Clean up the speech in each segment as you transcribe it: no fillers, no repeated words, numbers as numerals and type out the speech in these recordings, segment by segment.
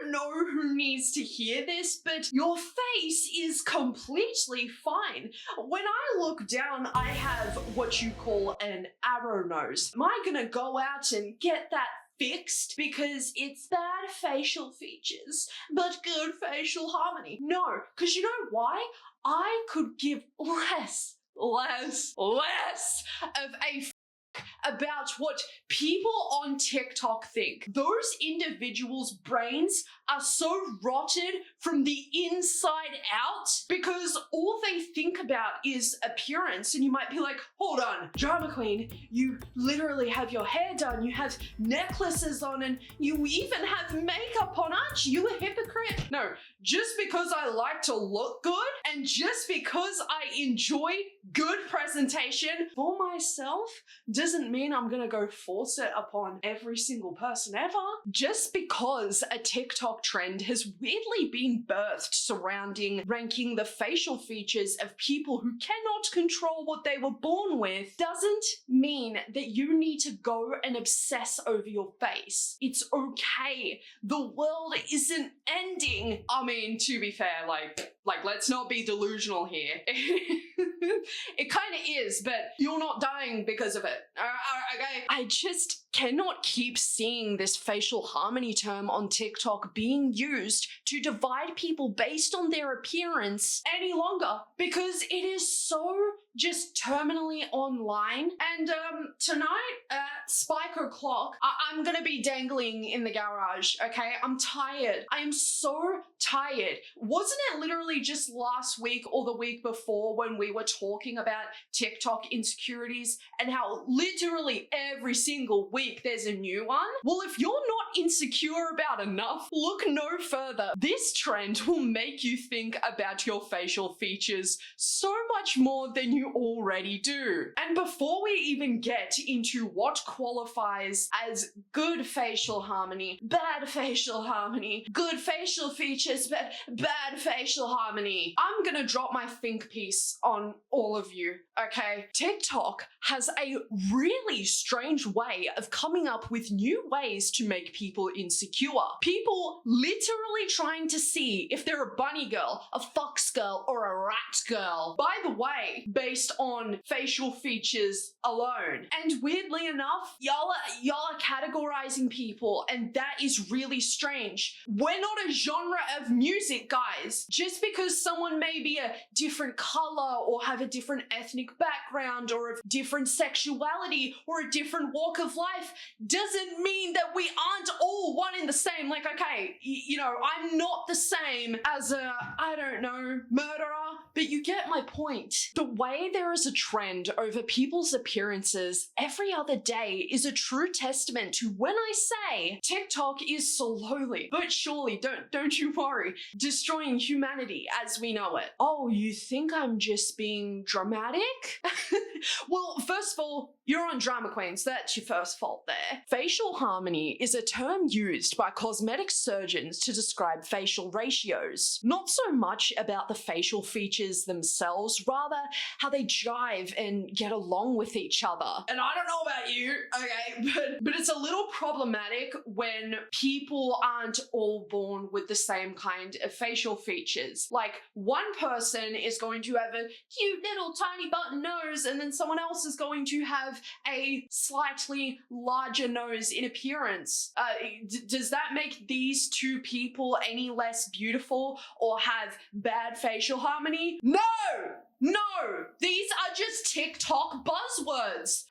don't know who needs to hear this, but your face is completely fine. When I look down, I have what you call an arrow nose. Am I gonna go out and get that fixed because it's bad facial features but good facial harmony? No, because you know why? I could give less of a about what people on TikTok think. Those individuals' brains are so rotted from the inside out because all they think about is appearance. And you might be like, hold on, drama queen, you literally have your hair done, you have necklaces on, and you even have makeup on. Aren't you a hypocrite? No, just because I like to look good and just because I enjoy good presentation for myself doesn't mean I'm gonna go force it upon every single person ever. Just because a TikTok trend has weirdly been birthed surrounding ranking the facial features of people who cannot control what they were born with doesn't mean that you need to go and obsess over your face. It's okay. The world isn't ending. I mean, to be fair, like let's not be delusional here. It kind of is, but you're not dying because of it. Okay? I just cannot keep seeing this facial harmony term on TikTok being used to divide people based on their appearance any longer because it is so just terminally online. And tonight at Spike O'Clock, I'm gonna be dangling in the garage, okay? I'm tired. I am so tired. Wasn't it literally just last week or the week before when we were talking about TikTok insecurities and how literally every single week there's a new one? Well, if you're not insecure about enough, look no further. This trend will make you think about your facial features so much more than you already do. And before we even get into what qualifies as good facial harmony, bad facial harmony, good facial features, but bad facial harmony, I'm gonna drop my think piece on all of you, okay? TikTok has a really strange way of coming up with new ways to make people insecure. People literally trying to see if they're a bunny girl, a fox girl, or a rat girl. By the way, based on facial features alone. And weirdly enough, y'all are categorizing people, and that is really strange. We're not a genre of music, guys. Just because someone may be a different color or have a different ethnic background or of different sexuality or a different walk of life doesn't mean that we aren't all one in the same. Like, okay, you know, I'm not the same as a, I don't know, murderer, but you get my point. The way there is a trend over people's appearances every other day is a true testament to when I say TikTok is slowly but surely, don't you worry, destroying humanity as we know it. Oh, you think I'm just being dramatic? Well, first of all, you're on Drama Queens, that's your first fault there. Facial harmony is a term used by cosmetic surgeons to describe facial ratios. Not so much about the facial features themselves, rather how they jive and get along with each other. And I don't know about you, okay, but it's a little problematic when people aren't all born with the same kind of facial features. Like, one person is going to have a cute little tiny button nose, and then someone else is going to have a slightly larger nose in appearance. Does that make these two people any less beautiful or have bad facial harmony? No! No! These are just TikTok buzzwords.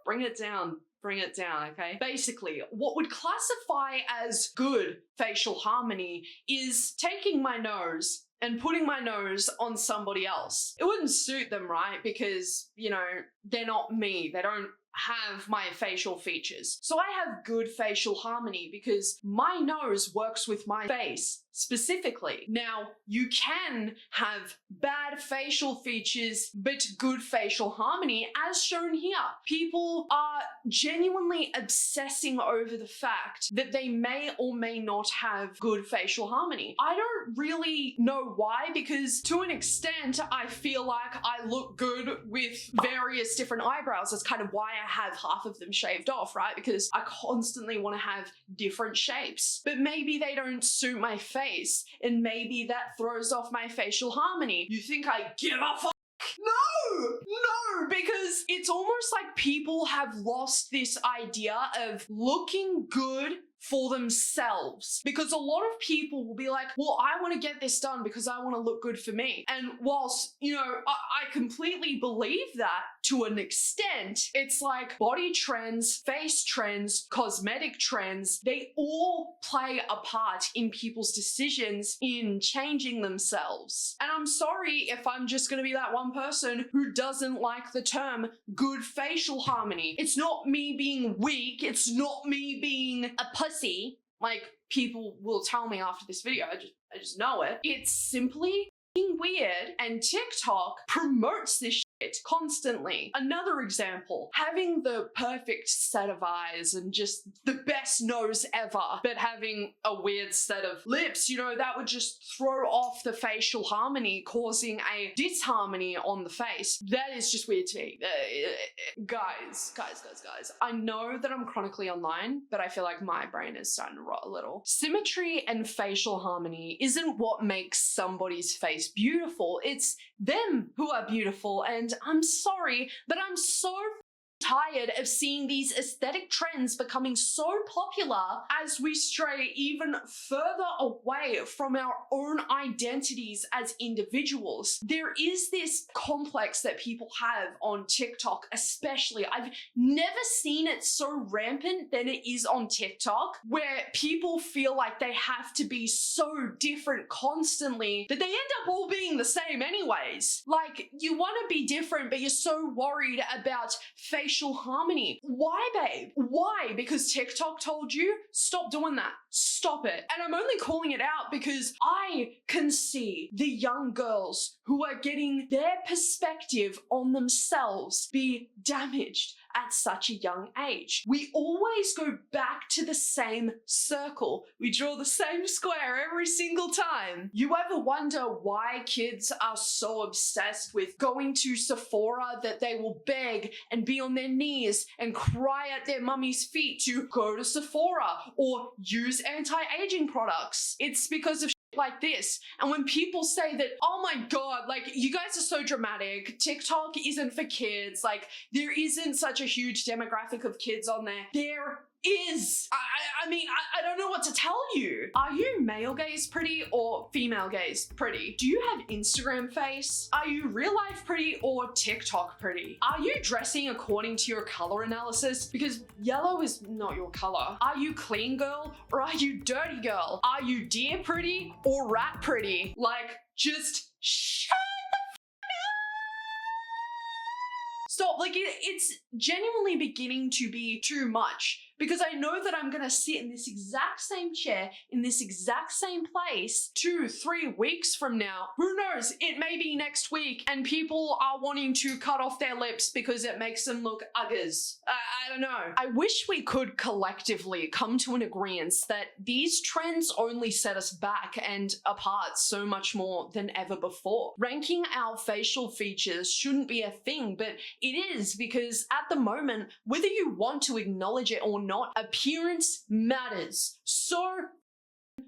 Bring it down. Bring it down, okay? Basically, what would classify as good facial harmony is taking my nose and putting my nose on somebody else. It wouldn't suit them, right? Because, you know, they're not me. They don't have my facial features. So I have good facial harmony because my nose works with my face specifically. Now, you can have bad facial features but good facial harmony, as shown here. People are genuinely obsessing over the fact that they may or may not have good facial harmony. I don't really know why, because to an extent I feel like I look good with various different eyebrows. That's kind of why have half of them shaved off, right? Because I constantly want to have different shapes. But maybe they don't suit my face, and maybe that throws off my facial harmony. You think I give a fuck? No, because it's almost like people have lost this idea of looking good for themselves, because a lot of people will be like, well, I want to get this done because I want to look good for me. And whilst, you know, I completely believe that to an extent, it's like body trends, face trends, cosmetic trends, they all play a part in people's decisions in changing themselves. And I'm sorry if I'm just going to be that one person who doesn't like the term good facial harmony. It's not me being weak. It's not me being a pussy, like people will tell me after this video. I just know it. It's simply weird, and TikTok promotes this shit constantly. Another example, having the perfect set of eyes and just the best nose ever, but having a weird set of lips, you know, that would just throw off the facial harmony, causing a disharmony on the face. That is just weird to me. Guys, I know that I'm chronically online, but I feel like my brain is starting to rot a little. Symmetry and facial harmony isn't what makes somebody's face beautiful. It's them who are beautiful, and I'm sorry, but I'm so tired of seeing these aesthetic trends becoming so popular as we stray even further away from our own identities as individuals. There is this complex that people have on TikTok, especially. I've never seen it so rampant than it is on TikTok, where people feel like they have to be so different constantly that they end up all being the same anyways. Like, you want to be different, but you're so worried about facial harmony. Why, babe? Why? Because TikTok told you? Stop doing that. Stop it. And I'm only calling it out because I can see the young girls who are getting their perspective on themselves be damaged at such a young age. We always go back to the same circle. We draw the same square every single time. You ever wonder why kids are so obsessed with going to Sephora that they will beg and be on their knees and cry at their mummy's feet to go to Sephora or use anti-aging products? It's because of like this. And when people say that, oh my god, like, you guys are so dramatic, TikTok isn't for kids, like, there isn't such a huge demographic of kids on there. There is. I mean, I don't know what to tell you. Are you male gaze pretty or female gaze pretty? Do you have Instagram face? Are you real life pretty or TikTok pretty? Are you dressing according to your color analysis? Because yellow is not your color. Are you clean girl or are you dirty girl? Are you deer pretty or rat pretty? Like, just shut stop. Like, it's genuinely beginning to be too much, because I know that I'm gonna sit in this exact same chair in this exact same place 2-3 weeks from now. Who knows? It may be next week and people are wanting to cut off their lips because it makes them look uggers. I don't know. I wish we could collectively come to an agreement that these trends only set us back and apart so much more than ever before. Ranking our facial features shouldn't be a thing, but it is, because at the moment, whether you want to acknowledge it or not, appearance matters so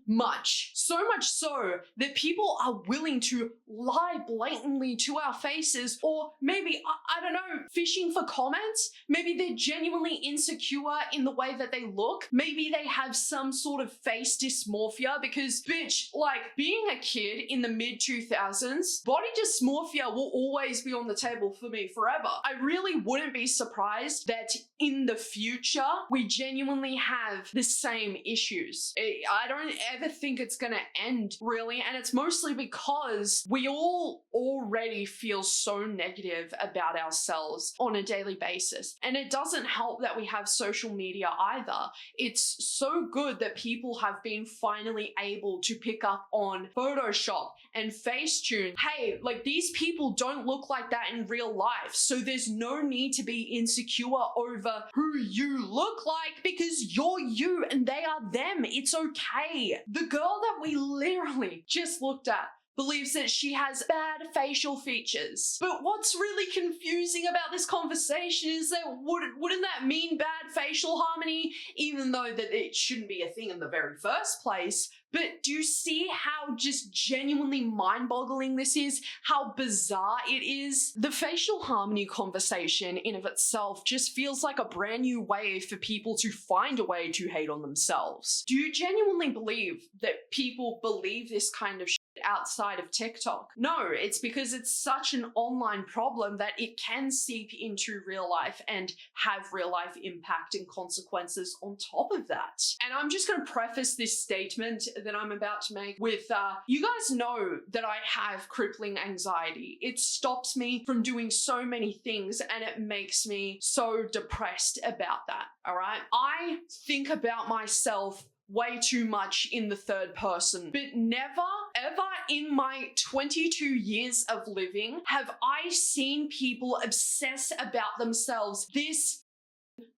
much. So much so that people are willing to lie blatantly to our faces, or maybe, I don't know, fishing for comments. Maybe they're genuinely insecure in the way that they look. Maybe they have some sort of face dysmorphia, because, bitch, like, being a kid in the mid-2000s, body dysmorphia will always be on the table for me forever. I really wouldn't be surprised that in the future, we genuinely have the same issues. I don't ever think it's gonna end, really, and it's mostly because we all already feel so negative about ourselves on a daily basis. And it doesn't help that we have social media either. It's so good that people have been finally able to pick up on Photoshop and Facetune. Hey, like, these people don't look like that in real life, so there's no need to be insecure over who you look like, because you're you and they are them. It's okay. The girl that we literally just looked at believes that she has bad facial features. But what's really confusing about this conversation is that wouldn't that mean bad facial harmony, even though that it shouldn't be a thing in the very first place? But do you see how just genuinely mind-boggling this is? How bizarre it is? The facial harmony conversation in of itself just feels like a brand new way for people to find a way to hate on themselves. Do you genuinely believe that people believe this kind of shit outside of TikTok? No, it's because it's such an online problem that it can seep into real life and have real life impact and consequences on top of that. And I'm just going to preface this statement that I'm about to make with, you guys know that I have crippling anxiety. It stops me from doing so many things and it makes me so depressed about that, all right? I think about myself way too much in the third person, but never ever in my 22 years of living have I seen people obsess about themselves this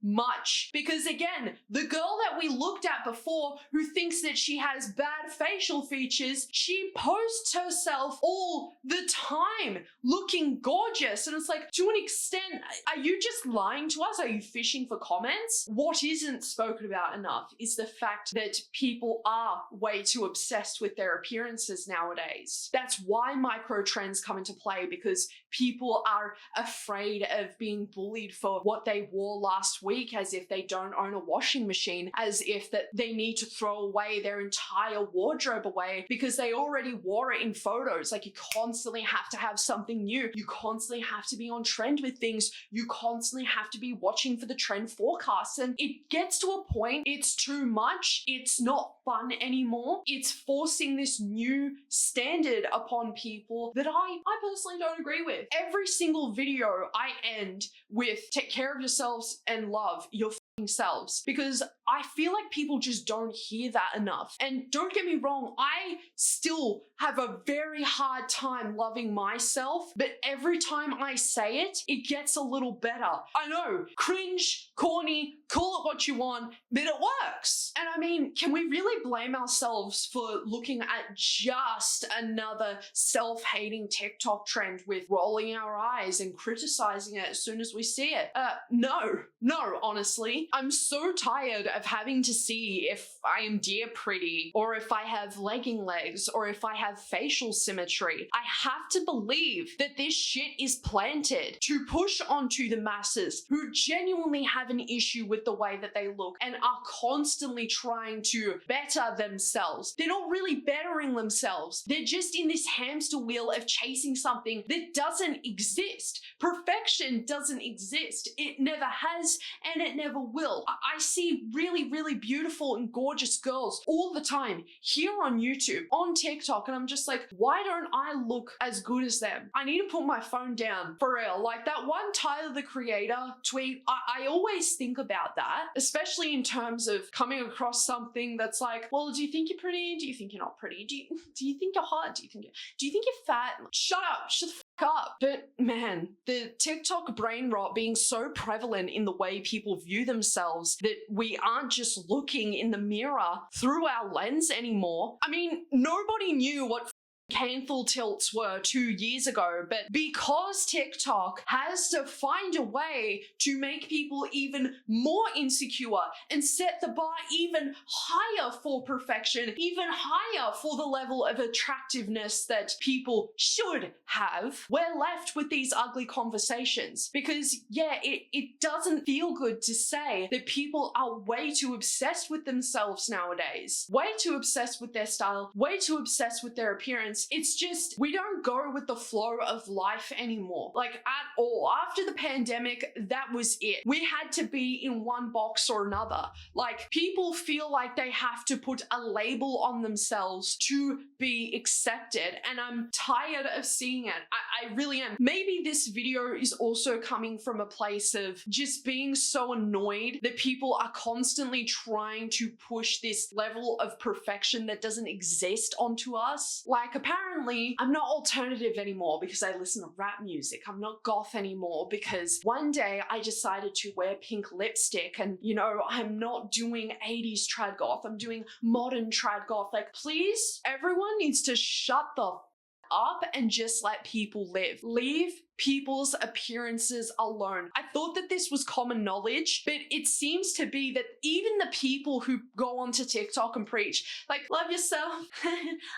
much. Because again, the girl that we looked at before who thinks that she has bad facial features, she posts herself all the time looking gorgeous, and it's like, to an extent, are you just lying to us? Are you fishing for comments? What isn't spoken about enough is the fact that people are way too obsessed with their appearances nowadays. That's why micro trends come into play, because people are afraid of being bullied for what they wore last week, as if they don't own a washing machine, as if that they need to throw away their entire wardrobe away because they already wore it in photos. Like, you constantly have to have something new. You constantly have to be on trend with things. You constantly have to be watching for the trend forecasts. And it gets to a point, it's too much. It's not fun anymore. It's forcing this new standard upon people that I personally don't agree with. Every single video I end with take care of yourselves and love your selves, because I feel like people just don't hear that enough. And don't get me wrong, I still have a very hard time loving myself, but every time I say it, it gets a little better. I know, cringe, corny, call it what you want, but it works. And I mean, can we really blame ourselves for looking at just another self-hating TikTok trend with rolling our eyes and criticizing it as soon as we see it? No, honestly. I'm so tired of having to see if I am dear pretty, or if I have legging legs, or if I have facial symmetry. I have to believe that this shit is planted to push onto the masses who genuinely have an issue with the way that they look and are constantly trying to better themselves. They're not really bettering themselves. They're just in this hamster wheel of chasing something that doesn't exist. Perfection doesn't exist. It never has, and it never will. I see really, really beautiful and gorgeous girls all the time here on YouTube, on TikTok, and I'm just like, why don't I look as good as them? I need to put my phone down, for real. Like that one Tyler the Creator tweet, I always think about that, especially in terms of coming across something that's like, well, do you think you're pretty? Do you think you're not pretty? Do you think you're hot? Do you think you're fat? Shut up, shut the up. But man, the TikTok brain rot being so prevalent in the way people view themselves that we aren't just looking in the mirror through our lens anymore. I mean, nobody knew what canthal tilts were 2 years ago, but because TikTok has to find a way to make people even more insecure and set the bar even higher for perfection, even higher for the level of attractiveness that people should have, we're left with these ugly conversations. Because yeah, it doesn't feel good to say that people are way too obsessed with themselves nowadays, way too obsessed with their style, way too obsessed with their appearance. It's just, we don't go with the flow of life anymore, like at all. After the pandemic, that was it. We had to be in one box or another. Like, people feel like they have to put a label on themselves to be accepted, and I'm tired of seeing it. I really am. Maybe this video is also coming from a place of just being so annoyed that people are constantly trying to push this level of perfection that doesn't exist onto us. Like, apparently I'm not alternative anymore because I listen to rap music. I'm not goth anymore because one day I decided to wear pink lipstick, and you know, I'm not doing 80s trad goth, I'm doing modern trad goth. Like, please, everyone needs to shut the up and just let people live. Leave people's appearances alone. I thought that this was common knowledge, but it seems to be that even the people who go onto TikTok and preach, like, love yourself,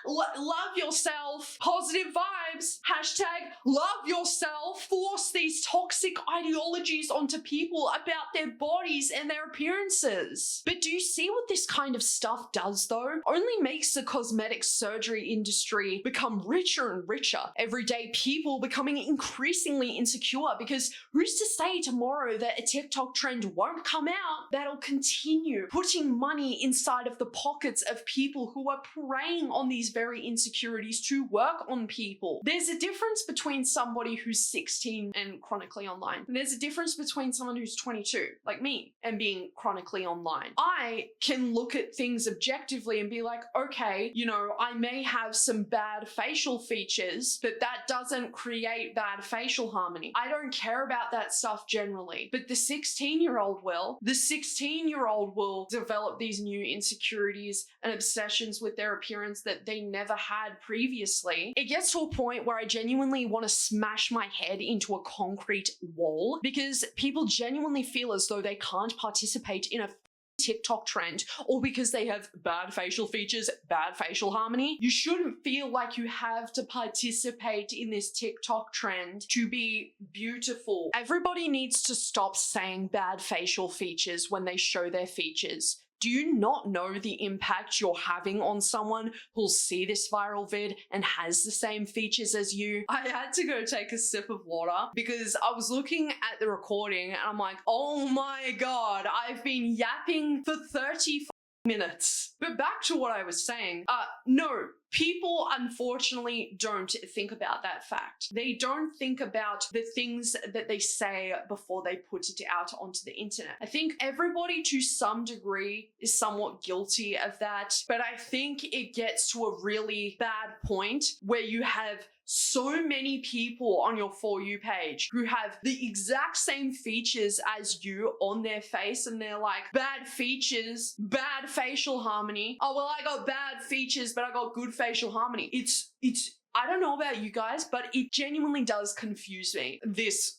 love yourself, positive vibes, hashtag love yourself, force these toxic ideologies onto people about their bodies and their appearances. But do you see what this kind of stuff does though? Only makes the cosmetic surgery industry become richer and richer. Everyday people becoming increasingly insecure, because who's to say tomorrow that a TikTok trend won't come out that'll continue putting money inside of the pockets of people who are preying on these very insecurities to work on people. There's a difference between somebody who's 16 and chronically online. And there's a difference between someone who's 22, like me, and being chronically online. I can look at things objectively and be like, okay, you know, I may have some bad facial features, but that doesn't create bad facial harmony. I don't care about that stuff generally, but the 16-year-old will. The 16-year-old will develop these new insecurities and obsessions with their appearance that they never had previously. It gets to a point where I genuinely want to smash my head into a concrete wall, because people genuinely feel as though they can't participate in a TikTok trend, or because they have bad facial features, bad facial harmony. You shouldn't feel like you have to participate in this TikTok trend to be beautiful. Everybody needs to stop saying bad facial features when they show their features. Do you not know the impact you're having on someone who'll see this viral vid and has the same features as you? I had to go take a sip of water because I was looking at the recording and I'm like, oh my God, I've been yapping for 30 minutes. But back to what I was saying, no, people unfortunately don't think about that fact. They don't think about the things that they say before they put it out onto the internet. I think everybody to some degree is somewhat guilty of that, but I think it gets to a really bad point where you have so many people on your For You page who have the exact same features as you on their face, and they're like, bad features, bad facial harmony. Oh, well, I got bad features, but I got good facial harmony. It's I don't know about you guys, but it genuinely does confuse me, this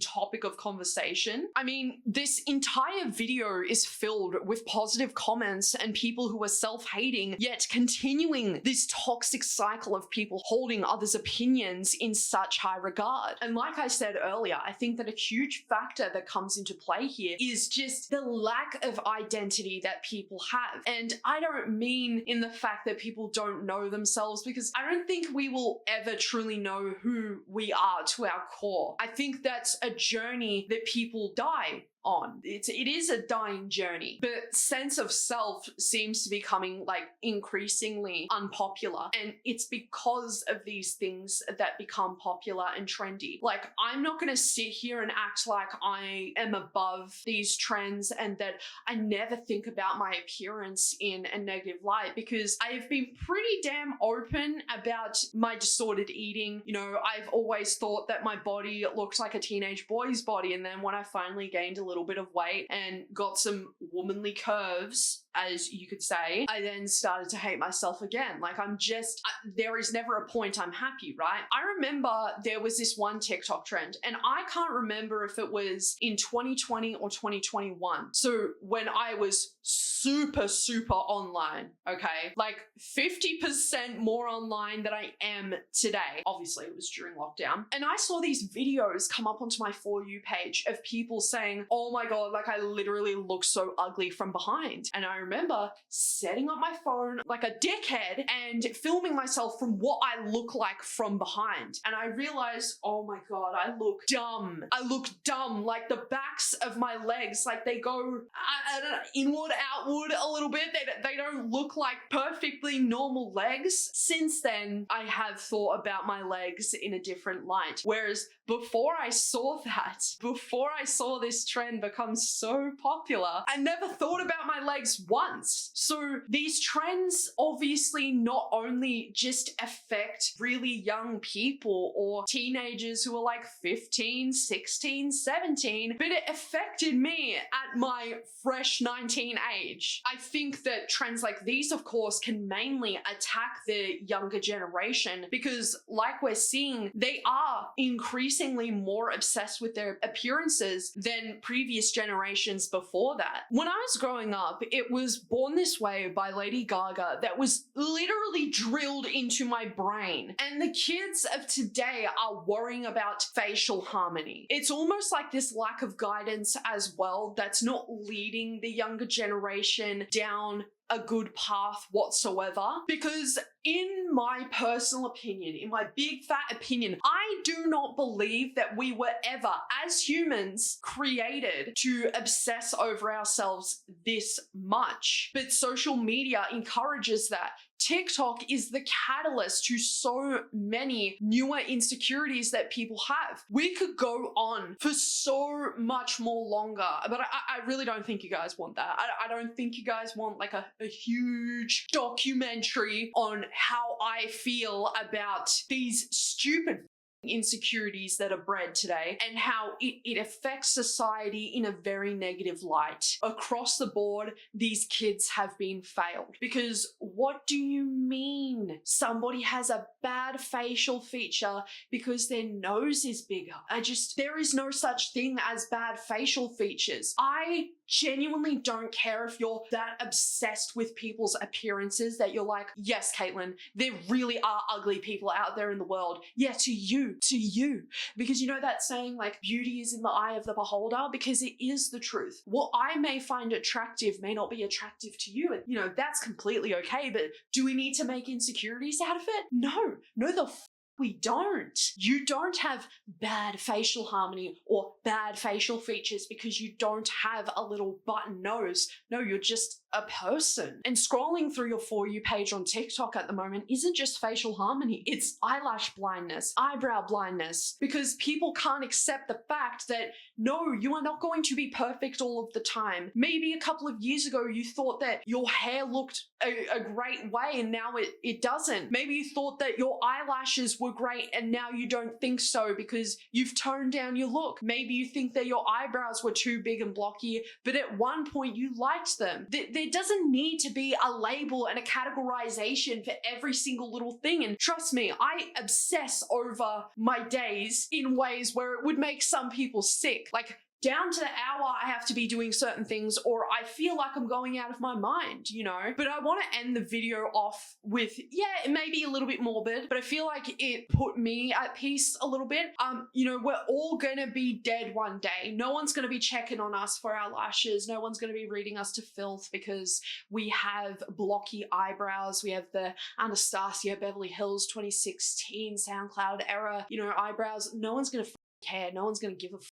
topic of conversation. I mean, this entire video is filled with positive comments and people who are self-hating, yet continuing this toxic cycle of people holding others' opinions in such high regard. And like I said earlier, I think that a huge factor that comes into play here is just the lack of identity that people have. And I don't mean in the fact that people don't know themselves, because I don't think we will ever truly know who we are to our core. I think that's a journey that people die on. It is a dying journey, but sense of self seems to be becoming like increasingly unpopular, and it's because of these things that become popular and trendy. Like, I'm not going to sit here and act like I am above these trends and that I never think about my appearance in a negative light, because I've been pretty damn open about my disordered eating. You know, I've always thought that my body looked like a teenage boy's body, and then when I finally gained a little bit of weight and got some womanly curves, as you could say, I then started to hate myself again. Like, there is never a point I'm happy, right? I remember there was this one TikTok trend, and I can't remember if it was in 2020 or 2021. So when I was super online, okay? Like 50% more online than I am today. Obviously, it was during lockdown. And I saw these videos come up onto my For You page of people saying, oh my God, like I literally look so ugly from behind. And I remember setting up my phone like a dickhead and filming myself from what I look like from behind. And I realized, oh my God, I look dumb. I look dumb. Like the backs of my legs, like they go I don't know, inward, outward a little bit. They don't look like perfectly normal legs. Since then, I have thought about my legs in a different light. Whereas before I saw this trend become so popular, I never thought about my legs once. So these trends obviously not only just affect really young people or teenagers who are like 15, 16, 17, but it affected me at my fresh 19 age. I think that trends like these, of course, can mainly attack the younger generation because, like we're seeing, they are increasingly more obsessed with their appearances than previous generations before that. When I was growing up, it was Born This Way by Lady Gaga that was literally drilled into my brain. And the kids of today are worrying about facial harmony. It's almost like this lack of guidance as well that's not leading the younger generation down a good path whatsoever, because in my personal opinion, in my big fat opinion, I do not believe that we were ever, as humans, created to obsess over ourselves this much. But social media encourages that. TikTok is the catalyst to so many newer insecurities that people have. We could go on for so much more longer, but I really don't think you guys want that. I don't think you guys want like a huge documentary on how I feel about these stupid insecurities that are bred today and how it affects society in a very negative light. Across the board, these kids have been failed. Because what do you mean somebody has a bad facial feature because their nose is bigger? There is no such thing as bad facial features. I genuinely don't care if you're that obsessed with people's appearances that you're like, yes, Caitlin, there really are ugly people out there in the world. Yeah, to you. Because you know that saying like beauty is in the eye of the beholder, because it is the truth. What I may find attractive may not be attractive to you. And you know, that's completely okay, but do we need to make insecurities out of it? No, we don't. You don't have bad facial harmony or bad facial features because you don't have a little button nose. No, you're just a person. And scrolling through your For You page on TikTok at the moment isn't just facial harmony, it's eyelash blindness, eyebrow blindness, because people can't accept the fact that no, you are not going to be perfect all of the time. Maybe a couple of years ago you thought that your hair looked a great way and now it doesn't. Maybe you thought that your eyelashes were great and now you don't think so because you've toned down your look. Maybe you think that your eyebrows were too big and blocky, but at one point you liked them. There doesn't need to be a label and a categorization for every single little thing. And trust me, I obsess over my days in ways where it would make some people sick. Like, down to the hour I have to be doing certain things or I feel like I'm going out of my mind, you know? But I want to end the video off with, yeah, it may be a little bit morbid, but I feel like it put me at peace a little bit. You know, we're all gonna be dead one day. No one's gonna be checking on us for our lashes. No one's gonna be reading us to filth because we have blocky eyebrows. We have the Anastasia Beverly Hills 2016 SoundCloud era, you know, eyebrows. No one's gonna care. No one's gonna give a fuck.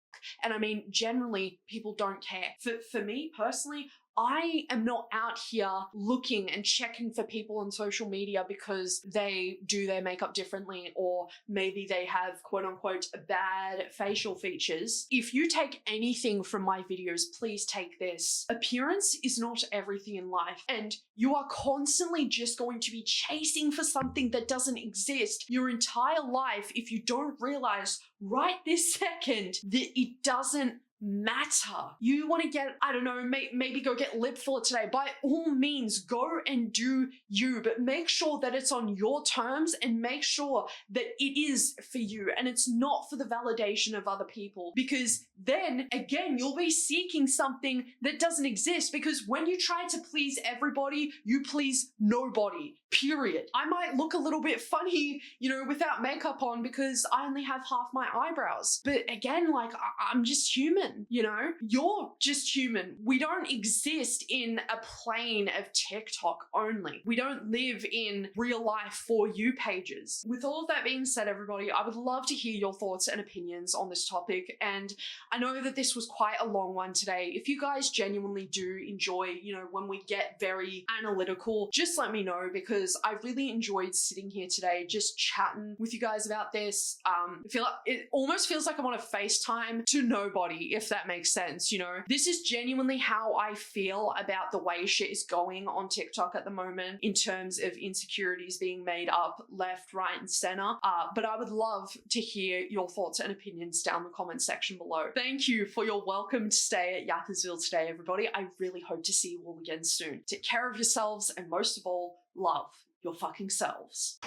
And I mean, generally, people don't care. For me personally, I am not out here looking and checking for people on social media because they do their makeup differently or maybe they have quote unquote bad facial features. If you take anything from my videos, please take this. Appearance is not everything in life, and you are constantly just going to be chasing for something that doesn't exist your entire life if you don't realize right this second that it doesn't matter. You want to get, I don't know, maybe go get lip filler today. By all means, go and do you, but make sure that it's on your terms and make sure that it is for you and it's not for the validation of other people, because then again, you'll be seeking something that doesn't exist, because when you try to please everybody, you please nobody. Period. I might look a little bit funny, you know, without makeup on because I only have half my eyebrows. But again, like, I'm just human, you know? You're just human. We don't exist in a plane of TikTok only. We don't live in real life For You pages. With all of that being said, everybody, I would love to hear your thoughts and opinions on this topic. And I know that this was quite a long one today. If you guys genuinely do enjoy, you know, when we get very analytical, just let me know, because I really enjoyed sitting here today just chatting with you guys about this. I feel like it almost feels like I'm on a FaceTime to nobody. if that makes sense, you know? This is genuinely how I feel about the way shit is going on TikTok at the moment in terms of insecurities being made up left, right, and center. But I would love to hear your thoughts and opinions down the comment section below. Thank you for your welcome to stay at Yappersville today, everybody. I really hope to see you all again soon. Take care of yourselves, and most of all, love your fucking selves.